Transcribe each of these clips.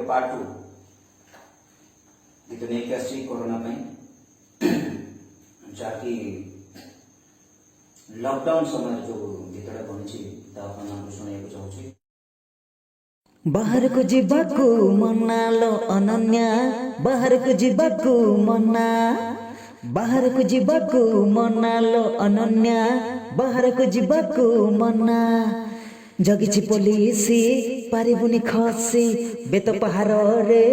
Part 2 गीत नहीं आसी कोरोना जहाँकि लॉकडाउन समय जो गीतटा बनी शुणा चाहूँ। बाहर को जीवाकू मना लो अनन्या, बाहर को जीवाकू मना, बाहर को जीवाकू मना लो अनन्या, बाहर को जीवाकू मना। जगिछि पुलिसी पारिबुनी खसी बेत पहाड़ रे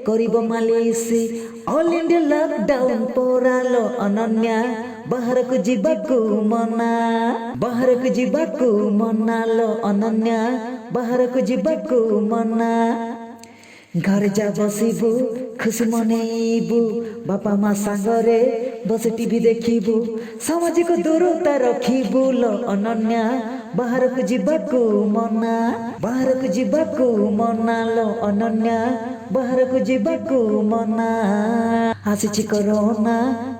करिब मालिसी। ऑल इंडिया लॉकडाउन परालो अनन्या, बाहर को जीवाकू मना, बाहर को जीवाकू मना लो अनन्या, बाहर को जीवाकू मना। घर जा बसिबू खुशी मनइबू, बापा माँ सांगरे बस टीवी देखिबू, सामाजिक दूरता रखिबू लो अनन्या, बाहर को जीवाकू मना, बाहर को जीवाकू मना लो अनन्या, बाहर को जीवाकू मना। आसिछि कोरोना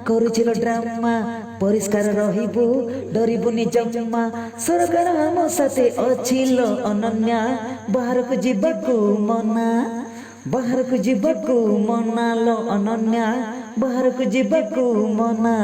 करुछिलो ड्रामा, परिष्कार रहिबू डरिबुनी जम्मा, सरकार हम साथे अछिलो अनन्या, बाहर को जीवाकू मना, बाहर को जीवाकू मना लो अनन्या, बाहर को जीवाकू मना।